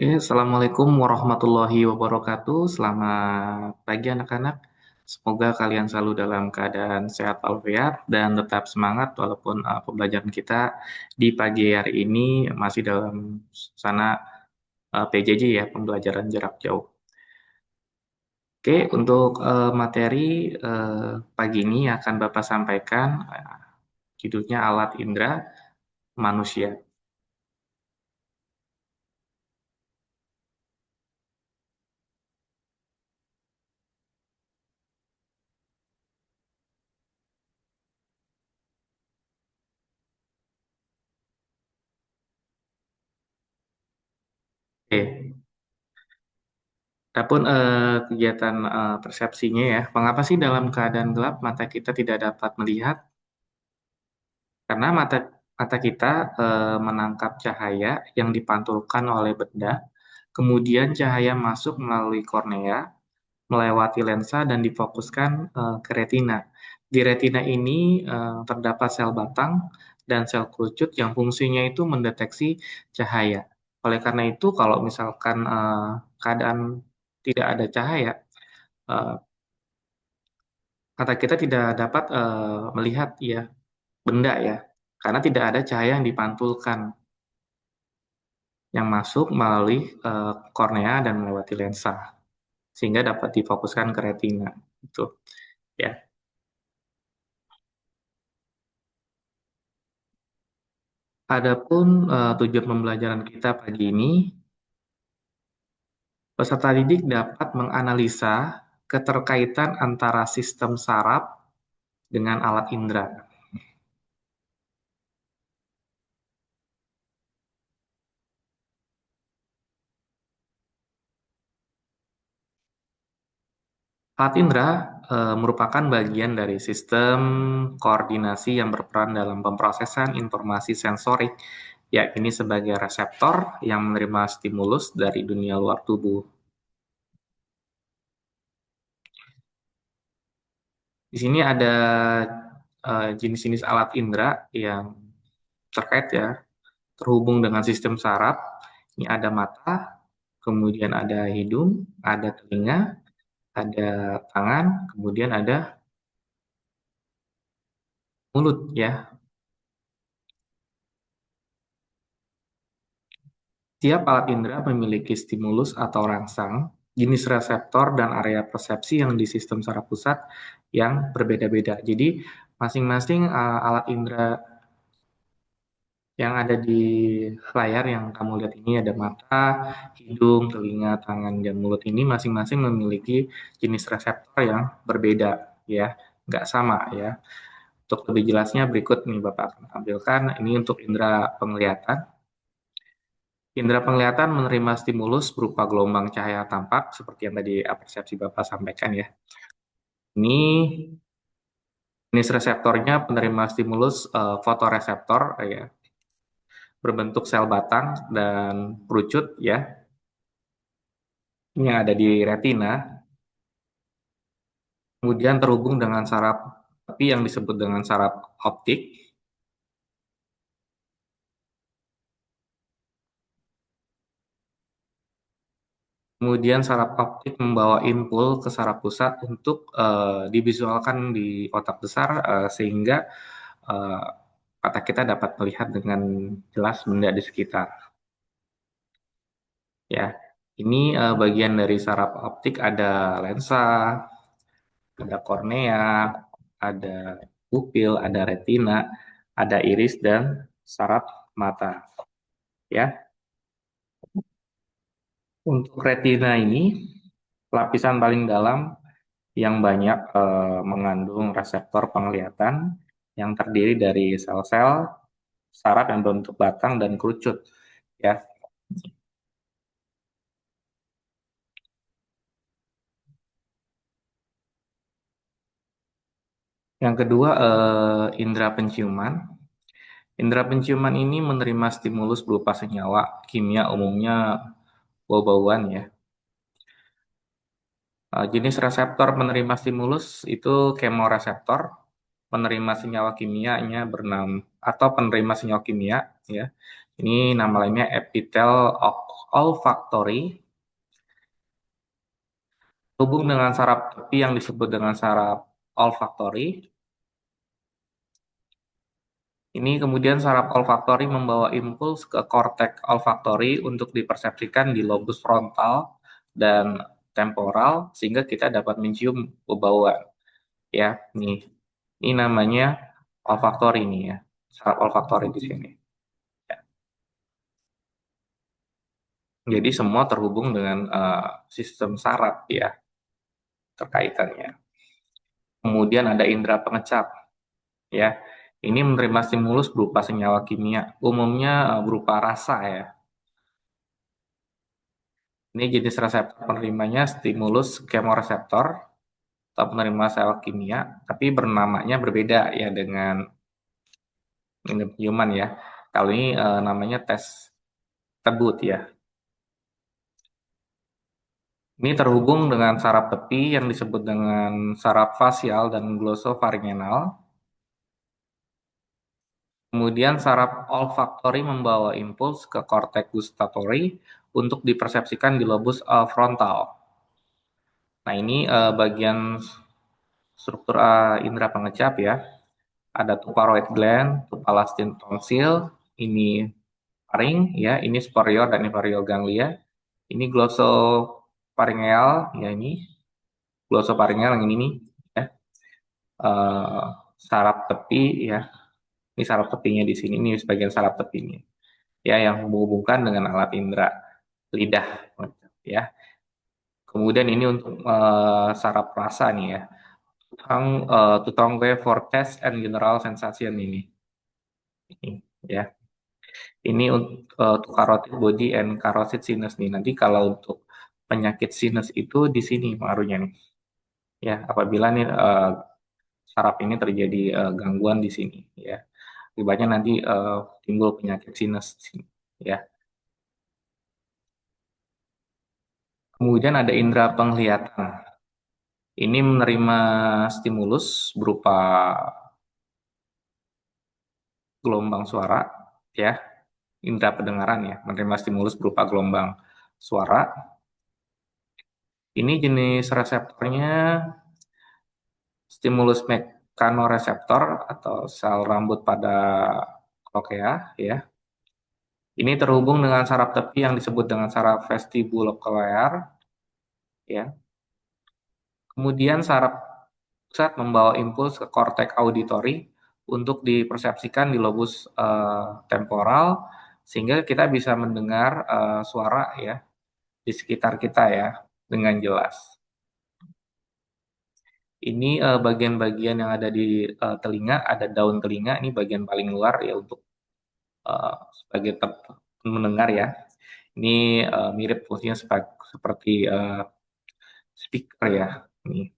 Oke, Assalamualaikum warahmatullahi wabarakatuh. Selamat pagi anak-anak. Semoga kalian selalu dalam keadaan sehat walafiat dan tetap semangat walaupun pembelajaran kita di pagi hari ini masih dalam sana PJJ ya, pembelajaran jarak jauh. Oke, untuk materi pagi ini akan Bapak sampaikan judulnya Alat Indera Manusia. Oke. Adapun kegiatan persepsinya ya, mengapa sih dalam keadaan gelap mata kita tidak dapat melihat? Karena mata kita menangkap cahaya yang dipantulkan oleh benda, kemudian cahaya masuk melalui kornea, melewati lensa dan difokuskan ke retina. Di retina ini terdapat sel batang dan sel kerucut yang fungsinya itu mendeteksi cahaya. Oleh karena itu, kalau misalkan keadaan tidak ada cahaya, eh, mata kita tidak dapat melihat ya benda ya, karena tidak ada cahaya yang dipantulkan yang masuk melalui kornea dan melewati lensa, sehingga dapat difokuskan ke retina. Itu ya. Adapun tujuan pembelajaran kita pagi ini, peserta didik dapat menganalisa keterkaitan antara sistem saraf dengan alat indera. Alat indera merupakan bagian dari sistem koordinasi yang berperan dalam pemrosesan informasi sensorik, yakni sebagai reseptor yang menerima stimulus dari dunia luar tubuh. Di sini ada jenis-jenis alat indera yang terkait ya, terhubung dengan sistem saraf. Ini ada mata, kemudian ada hidung, ada telinga, ada tangan, kemudian ada mulut ya. Tiap alat indera memiliki stimulus atau rangsang, jenis reseptor, dan area persepsi yang di sistem saraf pusat yang berbeda-beda. Jadi, masing-masing alat indera yang ada di layar yang kamu lihat ini ada mata, hidung, telinga, tangan, dan mulut ini masing-masing memiliki jenis reseptor yang berbeda, ya, nggak sama ya. Untuk lebih jelasnya berikut nih Bapak akan tampilkan. Ini untuk indera penglihatan. Indera penglihatan menerima stimulus berupa gelombang cahaya tampak seperti yang tadi persepsi Bapak sampaikan ya. Ini jenis reseptornya penerima stimulus fotoreseptor ya, berbentuk sel batang dan kerucut ya. Ini yang ada di retina, kemudian terhubung dengan saraf tapi yang disebut dengan saraf optik. Kemudian saraf optik membawa input ke saraf pusat untuk divisualkan di otak besar sehingga uh, mata kita dapat melihat dengan jelas benda di sekitar. Ya, ini bagian dari saraf optik ada lensa, ada kornea, ada pupil, ada retina, ada iris dan saraf mata. Ya, untuk retina ini lapisan paling dalam yang banyak mengandung reseptor penglihatan yang terdiri dari sel-sel saraf yang berbentuk batang dan kerucut. Ya, yang kedua indera penciuman. Indera penciuman ini menerima stimulus berupa senyawa kimia umumnya bau-bauan ya. Jenis reseptor penerima stimulus itu kemoreseptor, penerima senyawa kimianya bernama atau penerima senyawa kimia ya. Ini nama lainnya epitel olfactory, hubung dengan saraf tepi yang disebut dengan saraf olfactory. Ini kemudian saraf olfaktori membawa impuls ke korteks olfaktori untuk dipersepsikan di lobus frontal dan temporal sehingga kita dapat mencium bau-bauan. Ya, nih. Ini namanya olfaktori nih ya. Saraf olfaktori di sini. Ya. Jadi semua terhubung dengan sistem saraf ya terkaitannya. Kemudian ada indera pengecap ya. Ini menerima stimulus berupa senyawa kimia, umumnya berupa rasa ya. Ini jenis reseptor penerimanya stimulus kemoreseptor atau penerima sel kimia, tapi bernamanya berbeda ya dengan ini human ya. Kalau ini namanya tes tebut ya. Ini terhubung dengan saraf tepi yang disebut dengan saraf fasial dan glosofaringeal. Kemudian saraf olfaktori membawa impuls ke korteks gustatory untuk dipersepsikan di lobus frontal. Nah ini bagian struktur indera pengecap ya. Ada thyroid gland, tupalastin tonsil, ini faring ya, ini superior dan inferior ganglia. Ini glossopharyngeal ya ini glossopharyngeal yang ini nih ya. Eh, saraf tepi ya. Ini saraf tepinya di sini, ini sebagian saraf tepinya. Ya yang menghubungkan dengan alat indera lidah ya. Kemudian ini untuk saraf rasa nih ya. Tutong for taste and general sensation ini. Ini ya. Ini untuk carotid body and carotid sinus nih. Nanti kalau untuk penyakit sinus itu di sini pengaruhnya nih. Ya, apabila nih saraf ini terjadi gangguan di sini ya. Akibatnya nanti timbul penyakit sinus di sini ya. Kemudian ada indera penglihatan. Ini menerima stimulus berupa gelombang suara ya. Indera pendengaran ya, menerima stimulus berupa gelombang suara. Ini jenis reseptornya stimulus mekanoreseptor atau sel rambut pada klokea ya. Ini terhubung dengan saraf tepi yang disebut dengan saraf vestibulocochlear ya. Kemudian saraf pusat membawa impuls ke korteks auditory untuk dipersepsikan di lobus temporal sehingga kita bisa mendengar suara ya di sekitar kita ya dengan jelas. Ini bagian-bagian yang ada di telinga, ada daun telinga, ini bagian paling luar ya untuk sebagai mendengar ya. Ini mirip fungsinya seperti speaker ya, ini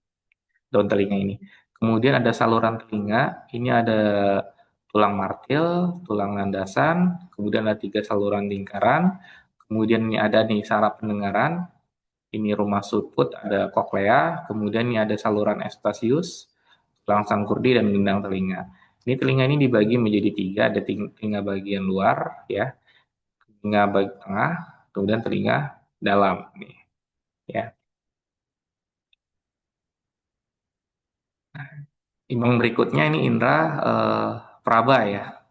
daun telinga ini. Kemudian ada saluran telinga, ini ada tulang martil, tulang landasan, kemudian ada 3 saluran lingkaran, kemudian ini ada nih saraf pendengaran, ini rumah sudput, ada koklea, kemudian ini ada saluran estasius, tulang sangkurdi dan gendang telinga. Ini telinga ini dibagi menjadi 3, ada telinga bagian luar ya, telinga bagian tengah, kemudian telinga dalam nih ya. Yang berikutnya ini indera praba ya,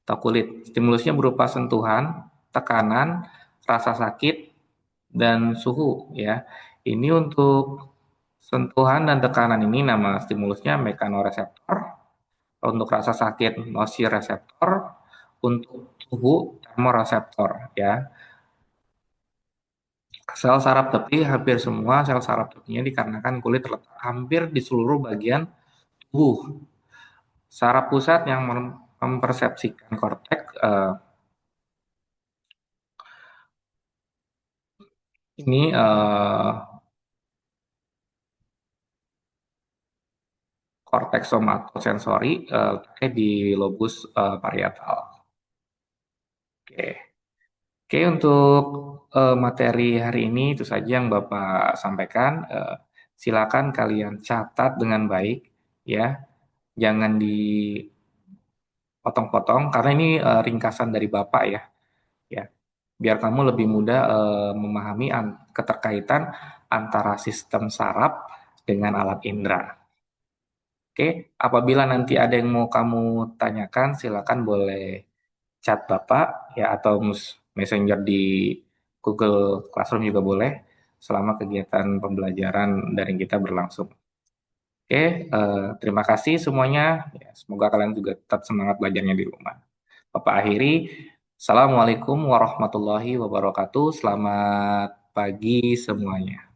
atau kulit. Stimulusnya berupa sentuhan, tekanan, rasa sakit, dan suhu ya. Ini untuk sentuhan dan tekanan ini nama stimulusnya mekanoreseptor. Untuk rasa sakit nociceptor, untuk suhu termoreseptor ya. Sel saraf tepi hampir semua sel saraf tepinya dikarenakan kulit terletak hampir di seluruh bagian tubuh. Saraf pusat yang mempersepsikan korteks ini korteks somatosensori di lobus parietal. Oke. Oke, untuk materi hari ini itu saja yang Bapak sampaikan. Silakan kalian catat dengan baik ya. Jangan potong-potong karena ini ringkasan dari Bapak ya, ya. Biar kamu lebih mudah memahami keterkaitan antara sistem saraf dengan alat indera. Oke, apabila nanti ada yang mau kamu tanyakan, silakan boleh chat Bapak ya atau Messenger di Google Classroom juga boleh selama kegiatan pembelajaran daring kita berlangsung. Oke, terima kasih semuanya. Ya, semoga kalian juga tetap semangat belajarnya di rumah. Bapak akhiri, Assalamualaikum warahmatullahi wabarakatuh. Selamat pagi semuanya.